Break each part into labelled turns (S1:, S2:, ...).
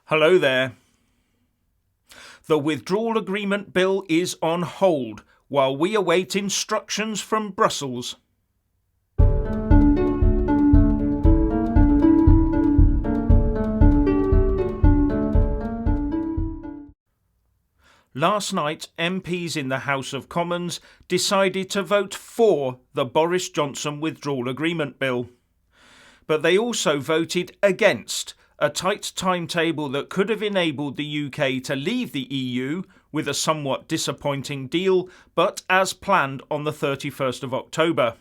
S1: Hello there. The Withdrawal Agreement Bill is on hold while we await instructions from Brussels. Last night, MPs in the House of Commons decided to vote for the Boris Johnson Withdrawal Agreement Bill. But they also voted against a tight timetable that could have enabled the UK to leave the EU with a somewhat disappointing deal, but as planned on the 31st of October.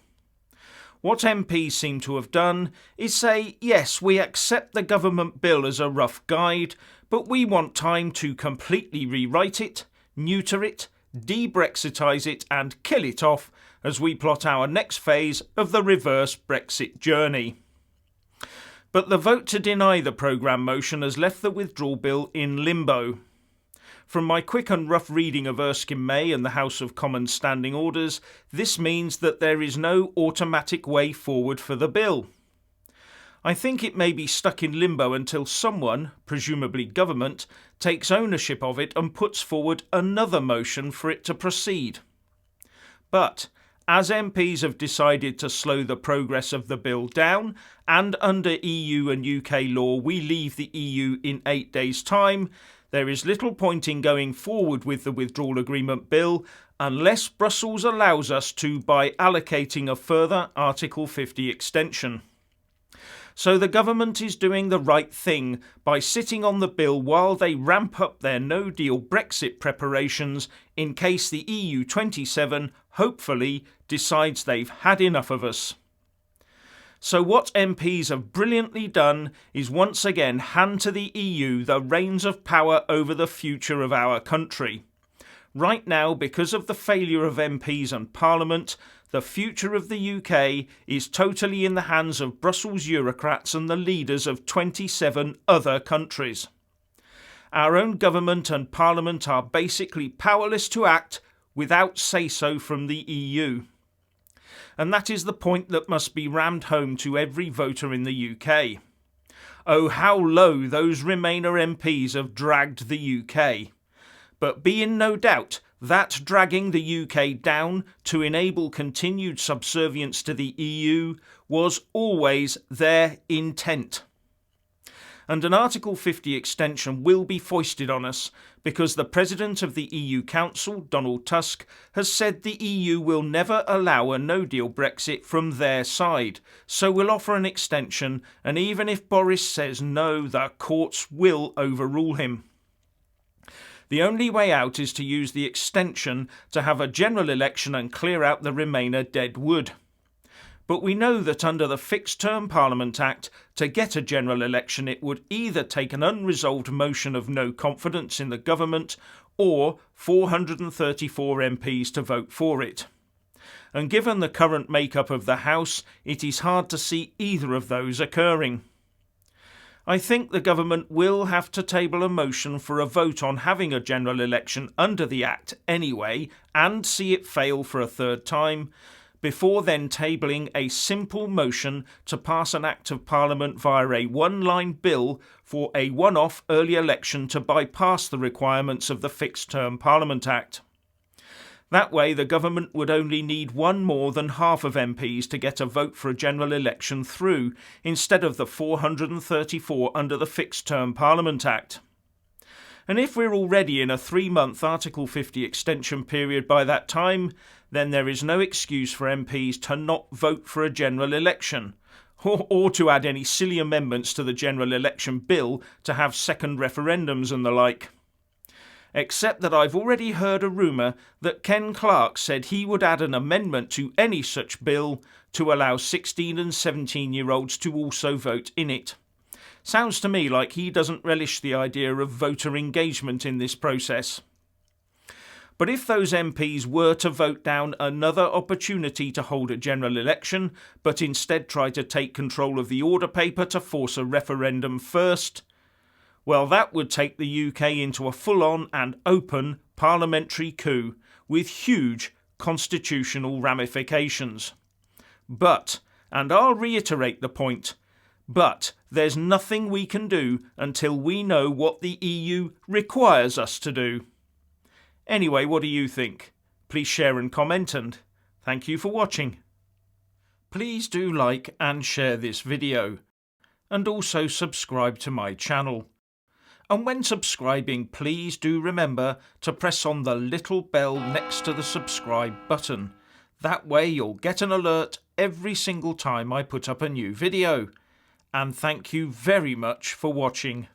S1: What MPs seem to have done is say, yes, we accept the government bill as a rough guide, but we want time to completely rewrite it, neuter it, de-Brexitise it and kill it off as we plot our next phase of the reverse Brexit journey. But the vote to deny the programme motion has left the withdrawal bill in limbo. From my quick and rough reading of Erskine May and the House of Commons standing orders, this means that there is no automatic way forward for the bill. I think it may be stuck in limbo until someone, presumably government, takes ownership of it and puts forward another motion for it to proceed. But as MPs have decided to slow the progress of the bill down, and under EU and UK law we leave the EU in 8 days' time, there is little point in going forward with the Withdrawal Agreement Bill unless Brussels allows us to by allocating a further Article 50 extension. So the government is doing the right thing by sitting on the bill while they ramp up their no-deal Brexit preparations in case the EU 27 hopefully decides they've had enough of us. So what MPs have brilliantly done is once again hand to the EU the reins of power over the future of our country. Right now, because of the failure of MPs and Parliament, the future of the UK is totally in the hands of Brussels bureaucrats and the leaders of 27 other countries. Our own government and Parliament are basically powerless to act without say-so from the EU. And that is the point that must be rammed home to every voter in the UK. Oh, how low those Remainer MPs have dragged the UK. But be in no doubt that dragging the UK down to enable continued subservience to the EU was always their intent. And an Article 50 extension will be foisted on us because the President of the EU Council, Donald Tusk, has said the EU will never allow a no-deal Brexit from their side, so we'll offer an extension, and even if Boris says no, the courts will overrule him. The only way out is to use the extension to have a general election and clear out the Remainer dead wood. But we know that under the Fixed Term Parliament Act, to get a general election it would either take an unresolved motion of no confidence in the government or 434 MPs to vote for it. And given the current makeup of the House, it is hard to see either of those occurring. I think the government will have to table a motion for a vote on having a general election under the Act anyway, and see it fail for a third time, before then tabling a simple motion to pass an Act of Parliament via a one-line bill for a one-off early election to bypass the requirements of the Fixed Term Parliament Act. That way the government would only need one more than half of MPs to get a vote for a general election through, instead of the 434 under the Fixed Term Parliament Act. And if we're already in a 3-month Article 50 extension period by that time, then there is no excuse for MPs to not vote for a general election, or to add any silly amendments to the general election bill to have second referendums and the like. Except that I've already heard a rumour that Ken Clarke said he would add an amendment to any such bill to allow 16 and 17-year-olds to also vote in it. Sounds to me like he doesn't relish the idea of voter engagement in this process. But if those MPs were to vote down another opportunity to hold a general election, but instead try to take control of the order paper to force a referendum first, well, that would take the UK into a full-on and open parliamentary coup with huge constitutional ramifications. But, and I'll reiterate the point, But there's nothing we can do until we know what the EU requires us to do. Anyway, what do you think? Please share and comment, and thank you for watching. Please do like and share this video, and also subscribe to my channel. And when subscribing, please do remember to press on the little bell next to the subscribe button. That way you'll get an alert every single time I put up a new video. And thank you very much for watching.